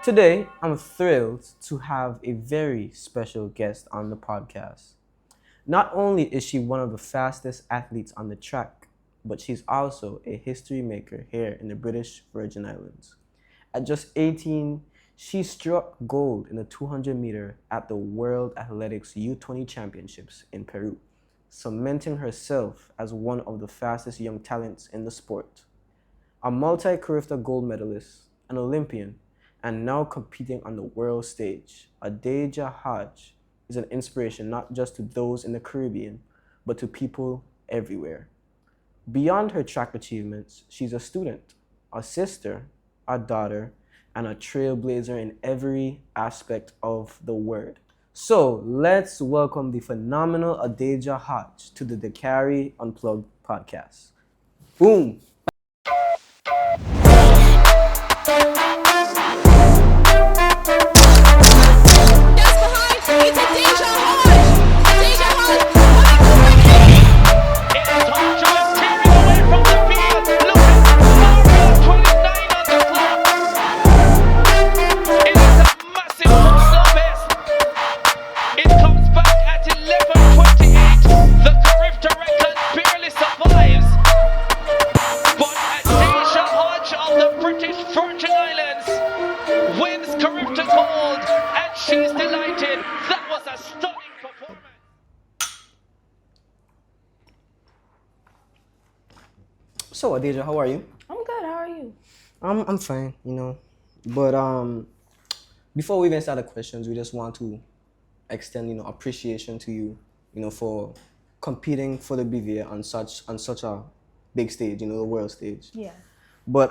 Today, I'm thrilled to have a very special guest on the podcast. Not only is she one of the fastest athletes on the track, but she's also a history maker here in the British Virgin Islands. At just 18, she struck gold in the 200 meter at the World Athletics U20 Championships in Peru, cementing herself as one of the fastest young talents in the sport. A multi-Carifta gold medalist, an Olympian, and now competing on the world stage, Adaejah Hodge is an inspiration not just to those in the Caribbean, but to people everywhere. Beyond her track achievements, she's a student, a sister, a daughter, and a trailblazer in every aspect of the word. So let's welcome the phenomenal Adaejah Hodge to the Dakari Unplugged podcast. Boom! It's Adaejah Hodge! Adaejah Hodge! Just tearing away from the field. Look at 4:29 on the clock. It is a massive personal best. It comes back at 11:28. The Carifta record barely survives. But Adaejah Hodge of the British Virgin Islands wins Carifta gold, and she's delighted. That was a stunning performance. So Adaejah, how are you? I'm good, how are you? I'm fine, But before we even start the questions, we just want to extend, appreciation to you, for competing for the BVI on such a big stage, the world stage. Yeah. But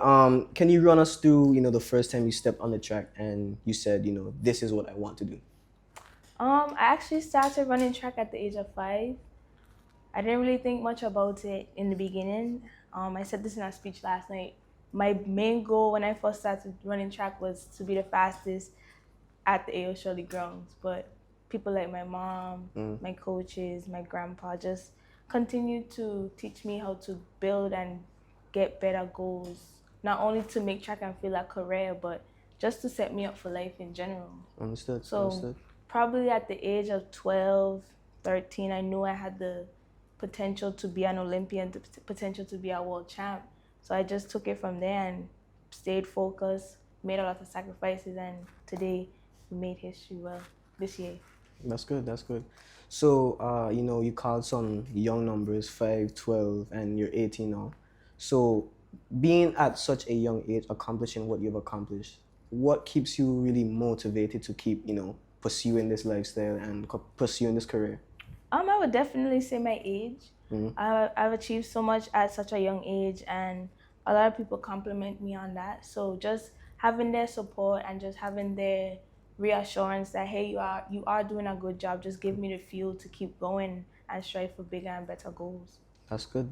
can you run us through, the first time you stepped on the track and you said, this is what I want to do? I actually started running track at the age of 5. I didn't really think much about it in the beginning. I said this in a speech last night. My main goal when I first started running track was to be the fastest at the A.O. Shirley grounds. But people like my mom, my coaches, my grandpa just continued to teach me how to build and get better goals. Not only to make track and field a career, but just to set me up for life in general. Understood. So probably at the age of 12, 13, I knew I had the potential to be an Olympian, the potential to be a world champ. So I just took it from there and stayed focused, made a lot of sacrifices, and today we made history this year. That's good. So, you called some young numbers, 5, 12, and you're 18 now. So, being at such a young age, accomplishing what you've accomplished, what keeps you really motivated to keep, pursuing this lifestyle and pursuing this career? I would definitely say my age. I've achieved so much at such a young age, and a lot of people compliment me on that. So just having their support and just having their reassurance that, hey, you are doing a good job, just give me the fuel to keep going and strive for bigger and better goals. That's good.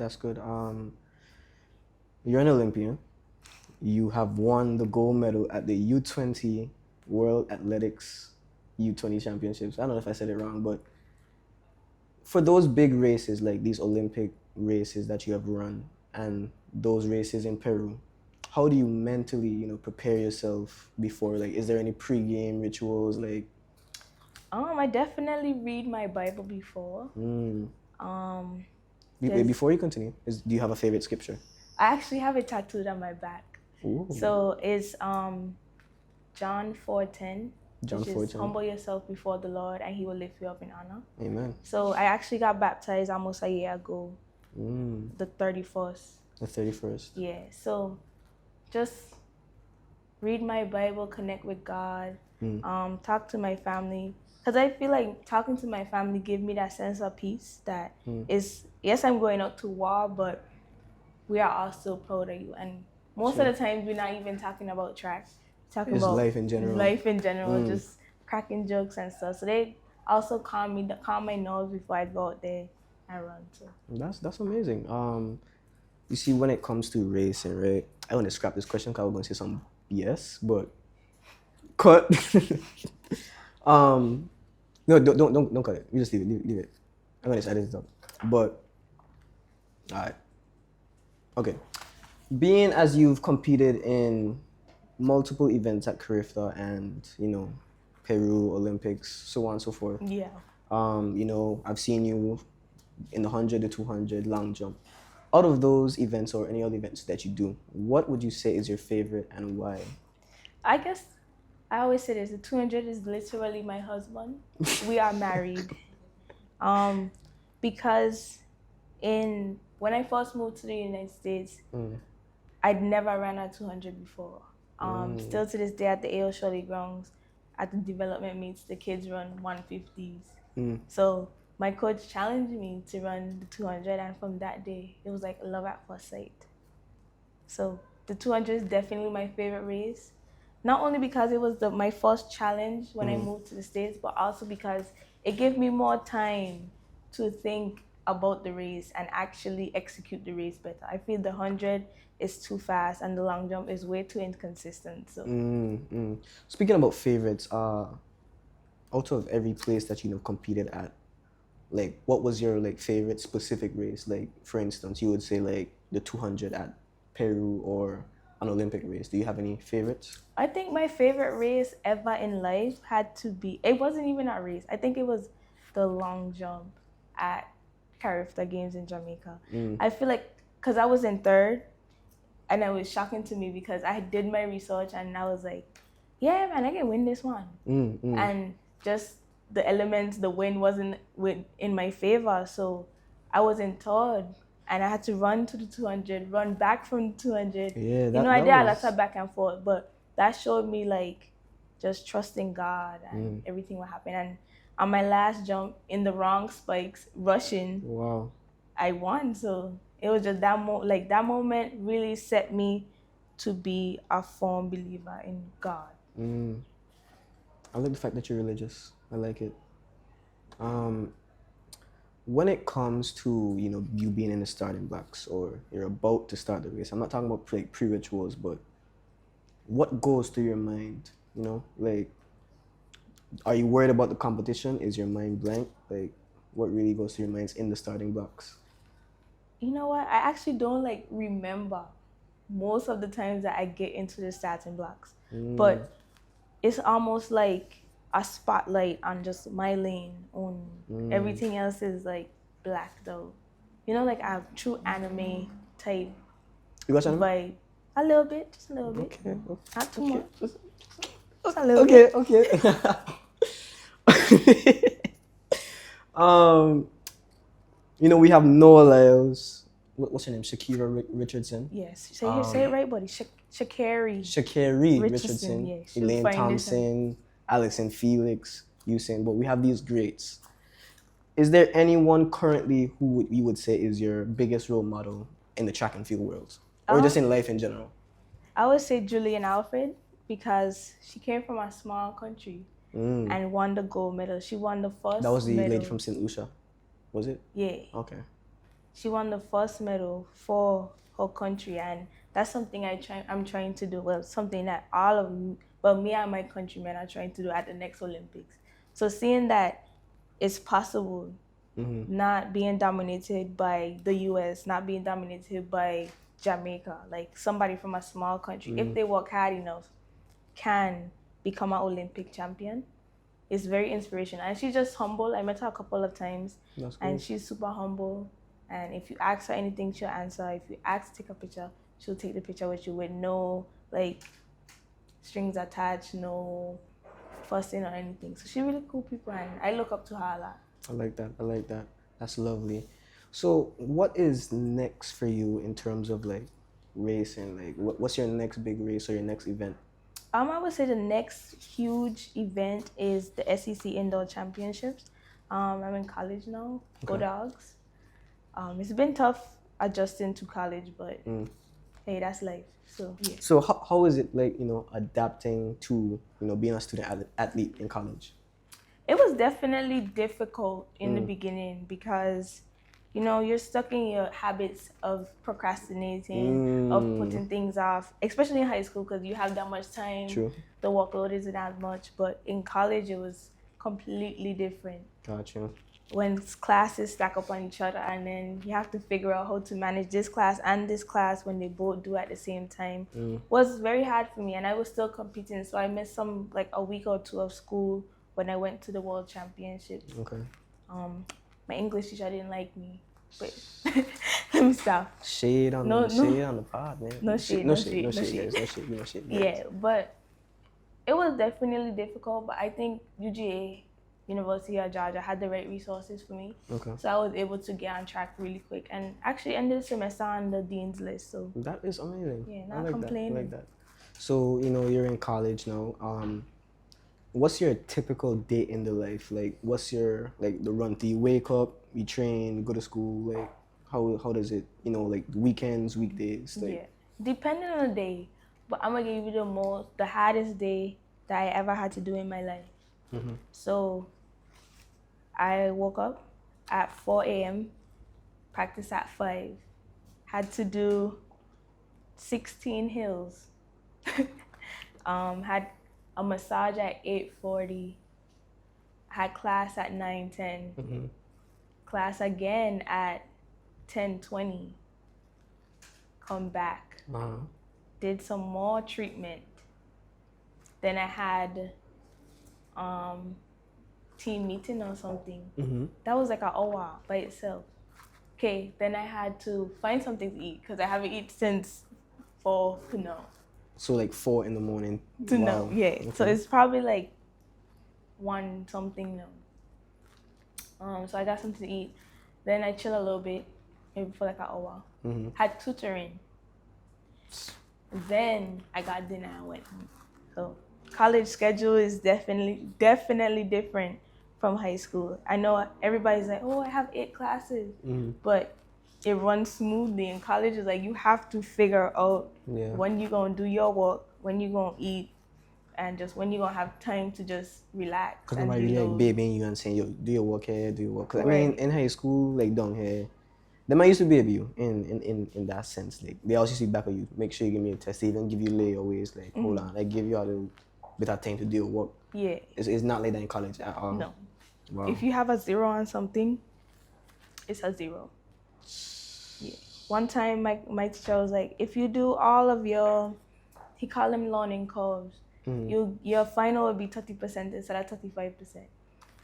You're an Olympian. You have won the gold medal at the U20 World Athletics U20 Championships. I don't know if I said it wrong, but for those big races, like these Olympic races that you have run and those races in Peru, how do you mentally, prepare yourself before? Like, is there any pre-game rituals? Like, I definitely read my Bible before. Before you continue, do you have a favorite scripture? I actually have it tattooed on my back. Ooh. So it's John 4:10. John which 4:10. is humble yourself before the Lord and He will lift you up in honor. Amen. So I actually got baptized almost a year ago, the 31st. The 31st. Yeah, so just read my Bible, connect with God, talk to my family. Because I feel like talking to my family give me that sense of peace that is, yes, I'm going out to war, but we are all still proud of you. And most of the times we're not even talking about track. Talking It's about life in general. Just cracking jokes and stuff. So they also calm my nerves before I go out there and run too. That's amazing. You see, when it comes to racing, right? I want to scrap this question because I was going to say some BS, but cut. No, don't cut it. You just leave it. I'm gonna edit it up. But all right. Okay. Being as you've competed in multiple events at Carifta and, you know, Peru, Olympics, so on and so forth. Yeah. You know, I've seen you in the 100, the 200, long jump. Out of those events or any other events that you do, what would you say is your favorite and why? I guess I always say this: the 200 is literally my husband. We are married. Because when I first moved to the United States, I'd never ran a 200 before. Still to this day at the AO Shirley grounds, at the development meets, the kids run 150s. So my coach challenged me to run the 200, and from that day, it was like love at first sight. So the 200 is definitely my favorite race. Not only because it was my first challenge when I moved to the States, but also because it gave me more time to think about the race and actually execute the race better. I feel the 100 is too fast and the long jump is way too inconsistent. So Speaking about favorites, out of every place that you know competed at, like what was your like favorite specific race? Like for instance, you would say like the 200 at Peru or an Olympic race. Do you have any favorites? I think my favorite race ever in life had to be, it wasn't even a race. I think it was the long jump at Carifta Games in Jamaica. I feel like, because I was in third, and it was shocking to me because I did my research and I was like, yeah, man, I can win this one. And just the elements, the wind wasn't in my favor. So I was in third and I had to run to the 200, run back from the 200. Yeah, I did a lot of back and forth, but that showed me like just trusting God and everything will happen. And on my last jump in the wrong spikes, rushing, wow, I won. So it was just that moment really set me to be a firm believer in God. I like the fact that you're religious. I like it. When it comes to, you know, you being in the starting blocks or you're about to start the race, I'm not talking about like pre-rituals, but what goes through your mind? You know, like, are you worried about the competition? Is your mind blank? Like, what really goes through your minds in the starting blocks? You know what? I actually don't like remember most of the times that I get into the starting blocks, but it's almost like a spotlight on just my lane only. Everything else is like blacked out. You know, like I have true anime type You watch anime? vibe. A little bit, just a little bit. Okay. Not too much. Just a little bit. Okay. You know, we have Noah Lyles. What's her name? Shakira Richardson. Yes. Say it right, buddy. Shakari Richardson. Yeah, Elaine Thompson, Alexon Felix, Usain. But we have these greats. Is there anyone currently who you would say is your biggest role model in the track and field world? Or just in life in general? I would say Julian Alfred, because she came from a small country and won the gold medal. She won the first medal. That was the lady from St. Lucia, was it? Yeah. Okay. She won the first medal for her country, and that's something I'm trying to do. Well, something that me and my countrymen are trying to do at the next Olympics. So seeing that it's possible, not being dominated by the US, not being dominated by Jamaica, like somebody from a small country, if they work hard enough, can become an Olympic champion. It's very inspirational. And she's just humble. I met her a couple of times. That's cool. And she's super humble. And if you ask her anything, she'll answer. If you ask to take a picture, she'll take the picture with you with no like strings attached, no fussing or anything. So she's really cool people, and I look up to her a lot. I like that. That's lovely. So what is next for you in terms of like racing? Like what's your next big race or your next event? I would say the next huge event is the SEC Indoor Championships. I'm in college now. Okay. Go Dogs. It's been tough adjusting to college, but hey, that's life. So yeah. So how is it like, you know, adapting to, you know, being a student athlete in college? It was definitely difficult in the beginning because, you know, you're stuck in your habits of procrastinating, of putting things off, especially in high school because you have that much time. True. The workload isn't as much, but in college it was completely different. Gotcha. when classes stack up on each other, and then you have to figure out how to manage this class and this class when they both do at the same time, was very hard for me. And I was still competing, so I missed like a week or two of school when I went to the World Championships. Okay. My English teacher didn't like me, but let me stop. Shade on the pod, man. No shade. Yeah, but it was definitely difficult. But I think UGA, University of Georgia, had the right resources for me. Okay. So I was able to get on track really quick and actually ended the semester on the dean's list. So that is amazing. Yeah, not complaining. I like that. So, you're in college now. What's your typical day in the life? Like, what's your, like, the run? Do you wake up, you train, go to school? Like, how does it, like, weekends, weekdays? Like... Yeah, depending on the day. But I'm going to give you the hardest day that I ever had to do in my life. Mm-hmm. So I woke up at 4 a.m., practiced at 5, had to do 16 hills, had a massage at 8:40, had class at 9:10, mm-hmm. class again at 10:20, come back, did some more treatment. Then I had team meeting or something. Mm-hmm. That was like an hour by itself. Okay, then I had to find something to eat because I haven't eaten since 4 to now. So like 4 in the morning. To know, yeah. Okay. So it's probably like 1 something now. So I got something to eat. Then I chill a little bit, maybe for like an hour. Mm-hmm. Had tutoring. Then I got dinner and went home. So college schedule is definitely different from high school. I know everybody's like, oh, I have 8 classes, but it runs smoothly. In college, is like you have to figure out when you're gonna do your work, when you're gonna eat, and just when you're gonna have time to just relax. Because nobody really like babying you and saying, yo, do your work here, do your work. Cause, I mean, in high school, like down here, they might used to baby you in that sense. Like they also see back of you, make sure you give me a test, they even give you layaways, like hold on, like give you a little bit of time to do your work. Yeah. It's not like that in college at all. No. Wow. If you have a 0 on something, it's a 0. Yeah. One time, my teacher was like, if you do all of he called them learning curves, your final would be 30% instead of 35%.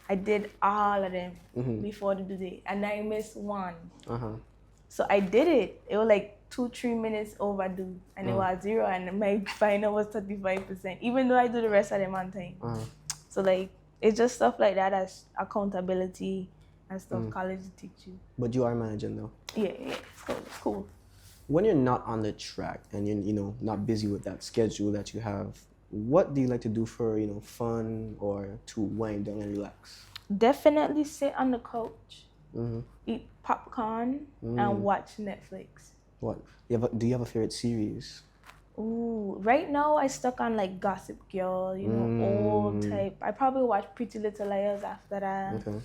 I did all of them before the due date, and I missed 1. So I did it. It was like 2-3 minutes overdue, and it was 0, and my final was 35%, even though I do the rest of them on time. So like, it's just stuff like that as accountability and stuff college teach you. But you are managing though. Yeah, it's cool. When you're not on the track and you're not busy with that schedule that you have, what do you like to do for fun or to wind down and relax? Definitely sit on the couch, eat popcorn, and watch Netflix. What? Do you have a favorite series? Ooh, right now I stuck on like Gossip Girl, old type. I probably watch Pretty Little Liars after that. Okay.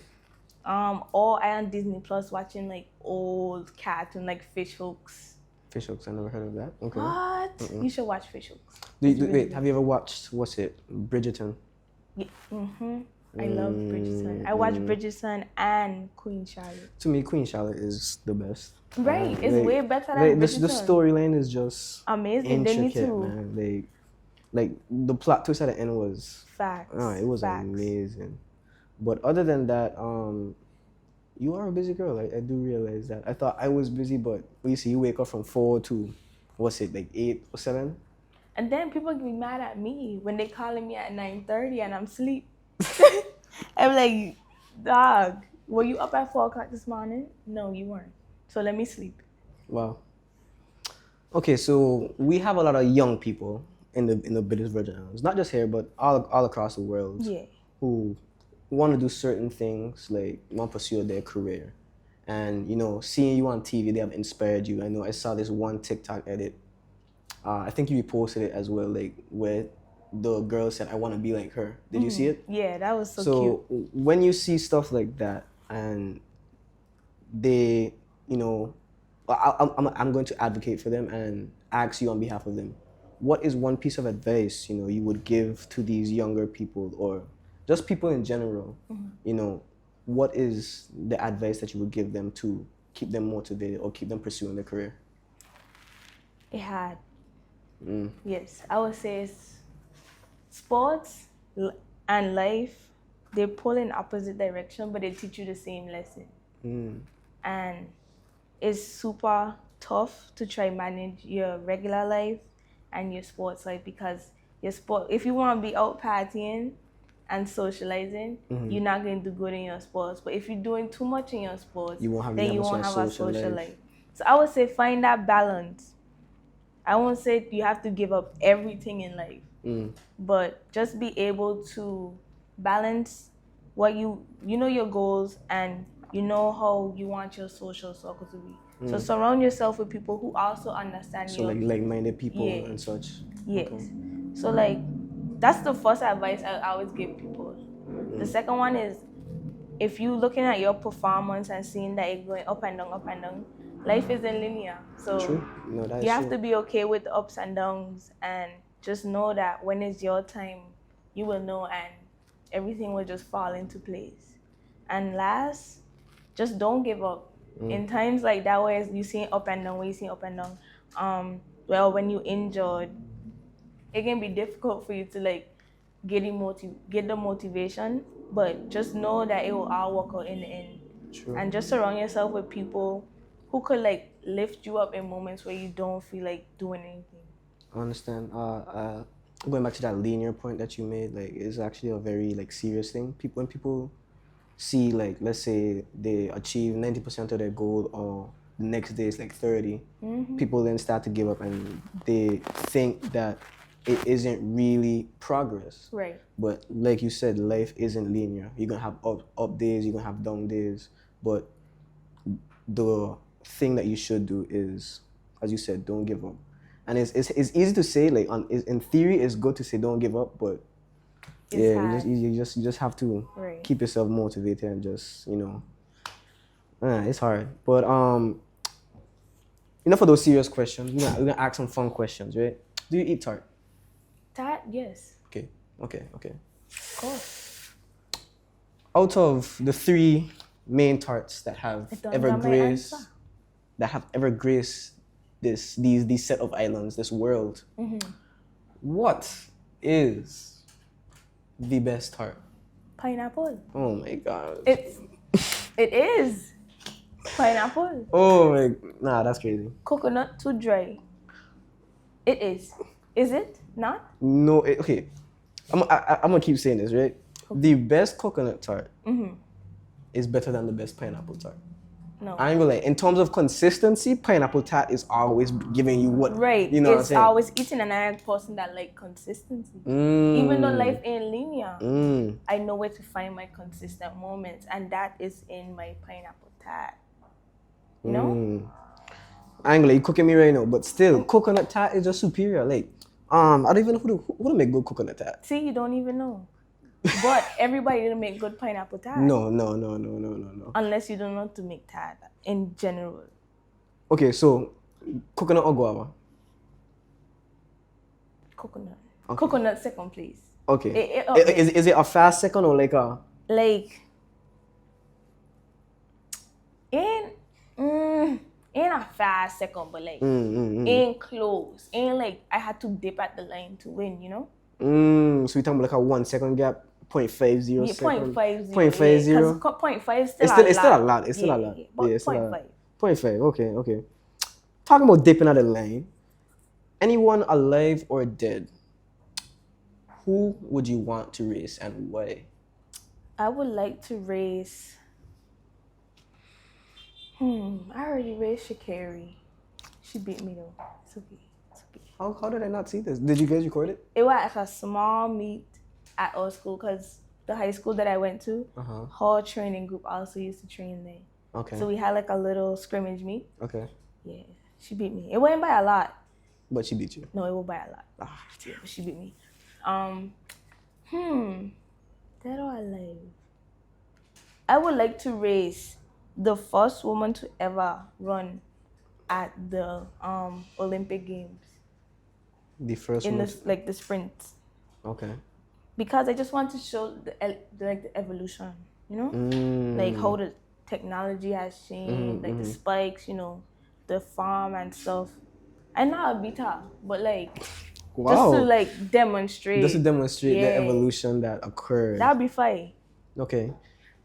Or I on Disney Plus watching like old cartoon like Fish Hooks. Fish Hooks, I never heard of that. Okay. What? You should watch Fish Hooks. Wait, have you ever watched, Bridgerton? Yeah. I love Bridgerton. I watch Bridgerton and Queen Charlotte. To me, Queen Charlotte is the best. Right, it's way better than Bridgerton. The storyline is just amazing. Intricate, man. Like the plot twist at the end was facts. It was amazing. But other than that, you are a busy girl. I do realize that. I thought I was busy, but you wake up from 4 to, like 8 or 7? And then people get mad at me when they calling me at 9:30 and I'm asleep. I'm like, dog, were you up at 4 o'clock this morning? No, you weren't. So let me sleep. Wow. Okay, so we have a lot of young people in the British Virgin Islands, not just here, but all across the world. Yeah. Who want to do certain things, like want to pursue their career. And, seeing you on TV, they have inspired you. I know I saw this one TikTok edit. I think you reposted it as well, like where the girl said, I want to be like her. Did you see it? Yeah, that was so cute. So when you see stuff like that and they, I'm going to advocate for them and ask you on behalf of them, what is one piece of advice, you would give to these younger people or just people in general, what is the advice that you would give them to keep them motivated or keep them pursuing their career? It had. Yes, I would say sports and life, they pull in opposite direction, but they teach you the same lesson. And it's super tough to try manage your regular life and your sports life, because if you want to be out partying and socializing, you're not going to do good in your sports. But if you're doing too much in your sports, then you won't have a social life. So I would say find that balance. I won't say you have to give up everything in life, but just be able to balance what you know your goals, and you know how you want your social circle to be. So surround yourself with people who also understand So like-minded people and such. Yes. Okay. So that's the first advice I always give people. The second one is, if you're looking at your performance and seeing that it's going up and down, life isn't linear. So True. No, that is you have true. to be okay with the ups and downs, and just know that when it's your time, you will know, and everything will just fall into place. And last, just don't give up. In times like that where you see up and down, when you injured, it can be difficult for you to get the motivation, but just know that it will all work out in the end. True. And just surround yourself with people who could lift you up in moments where you don't feel like doing anything. I understand. Going back to that linear point that you made, it's actually a very serious thing. When people see let's say they achieve 90% of their goal, or the next day is 30, people then start to give up, and they think that it isn't really progress. Right. But like you said, life isn't linear. You're gonna have up days, you're gonna have down days. But the thing that you should do is, as you said, don't give up. And it's easy to say, in theory, it's good to say don't give up, but you just have to keep yourself motivated and just it's hard. But enough of those serious questions. We're gonna ask some fun questions, right? Do you eat tart? Tart, yes. Okay. Of course. Out of the 3 main tarts that have ever graced these set of islands, this world, what is the best tart? Pineapple. Oh my god. It is pineapple. Oh my, nah, that's crazy. Coconut too dry. It is. Is it not? No, okay. I'm gonna keep saying this, right? Okay. The best coconut tart is better than the best pineapple tart. No. I ain't gonna lie. In terms of consistency, pineapple tart is always giving you what, right. You know what I'm saying? It's always eating, and I'm a person that consistency. Even though life ain't linear, I know where to find my consistent moments, and that is in my pineapple tart. You know? I ain't gonna lie, you cooking me right now, but still, coconut tart is just superior. I don't even know who to make good coconut tart. See, you don't even know. But everybody didn't make good pineapple tart. No. Unless you don't know to make tart in general. Okay, so coconut or guava? Coconut. Okay. Coconut second, please. Okay. Is it a fast second or ain't a fast second, but ain't close. Ain't I had to dip at the line to win, you know? So we're talking about a 1 second gap, 0.50 second. 0.50. 0.50. 0.5 is It's still a lot. It's still a lot. But 0.5. 0.5. Okay. Talking about dipping at the line. Anyone alive or dead, who would you want to race and why? I would like to race. I already raced Sha'Carri. She beat me though. It's okay. How did I not see this? Did you guys record it? It was a small meet at our school, because the high school that I went to, her training group also used to train there. Okay. So we had a little scrimmage meet. Okay. Yeah, she beat me. It wasn't by a lot. But she beat you? No, it was by a lot. Yeah, but she beat me. Dead or alive? I would like to race the first woman to ever run at the Olympic Games. The first in one? The sprint. Okay. Because I just want to show the evolution. You know, like how the technology has changed, like the spikes, you know, the farm and stuff. I'm not a beta, but like just to like demonstrate. Just to demonstrate the evolution that occurred. That'd be fine. Okay.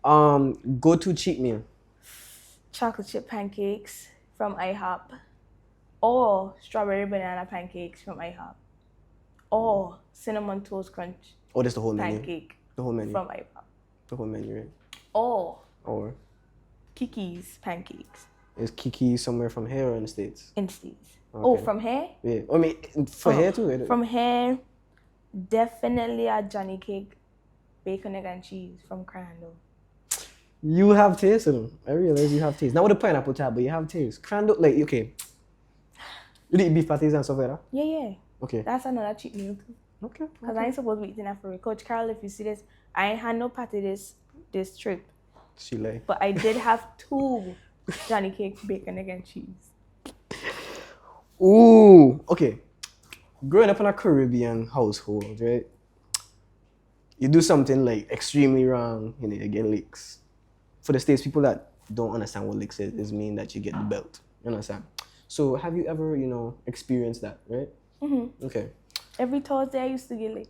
Go-to cheat meal. Chocolate chip pancakes from IHOP, or strawberry banana pancakes from IHOP, or cinnamon toast crunch. Oh, that's the whole menu. Pancake. The whole menu. From IHOP. The whole menu, right? Or Kiki's pancakes. Is Kiki somewhere from here or in the States? In the States. Okay. Oh, from here? Yeah. I mean, for here too. From here, definitely a Johnny Cake, bacon, egg, and cheese from Crandall. You have taste in them. I realize you have taste. Not with the pineapple tab, but you have taste. Crandall, like, okay. You eat beef patties and stuff like that? Yeah. Okay. That's another cheat meal too. Okay. Because I ain't supposed to be eating that for real. Coach Carol, if you see this, I ain't had no patty this trip. She lay. But I did have 2 Johnny Cake, bacon, egg, and cheese. Ooh, okay. Growing up in a Caribbean household, right? You do something like extremely wrong, you know, you get licks. For the States, people that don't understand what licks is mean that you get the belt. You understand? So have you ever, you know, experienced that, right? Mm-hmm. Okay. Every Thursday I used to get licks.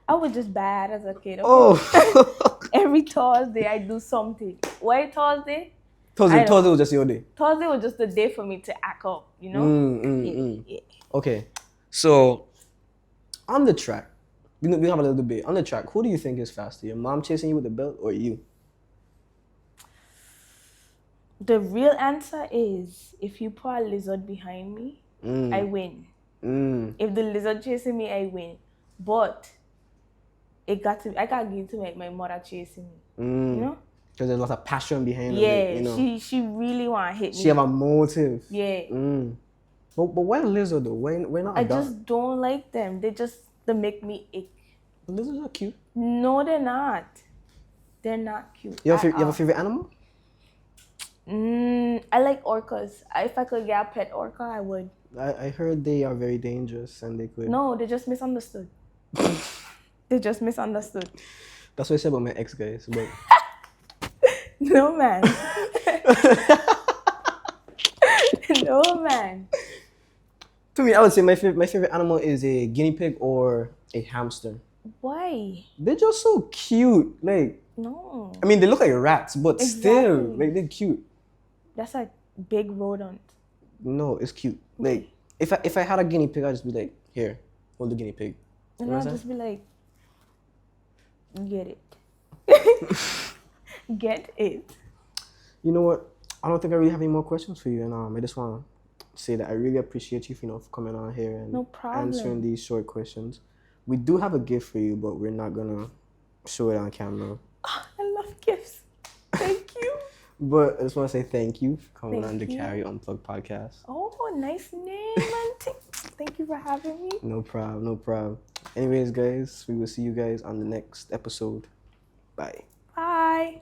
I was just bad as a kid. Okay? Oh. Every Thursday I do something. Why Thursday? Thursday was just your day. Thursday was just the day for me to act up, you know? Yeah. Okay. So, on the track, we have a little debate. On the track, who do you think is faster? Your mom chasing you with the belt or you? The real answer is, if you put a lizard behind me, I win. If the lizard chasing me, I win. But I got to give to my mother chasing me. You know? Because there's a lot of passion behind it. Yeah, You know? she really want to hit me. She have a motive. Yeah. But why a lizard though? Why not a dog? I just don't like them. They make me ick. The lizards are cute. No, they're not. They're not cute. You have a favorite animal? I like orcas. If I could get a pet orca, I would. I heard they are very dangerous and they could... No, they just misunderstood. They just misunderstood. That's what I said about my ex, guys. But... No, man. No, man. To me, I would say my favorite animal is a guinea pig or a hamster. Why? They're just so cute. Like, no. I mean, they look like rats, but still, like, they're cute. That's a big rodent. No, it's cute. Like, if I had a guinea pig, I'd just be like, here, hold the guinea pig. And I'd just be like, get it. Get it. You know what? I don't think I really have any more questions for you, and I just want to say that I really appreciate you, for coming on here and answering these short questions. We do have a gift for you, but we're not gonna show it on camera. Oh, I love gifts. Thank you. But I just want to say thank you for coming on the Carry Unplugged podcast. Oh, nice name, man. Thank you for having me. No problem. Anyways, guys, we will see you guys on the next episode. Bye. Bye.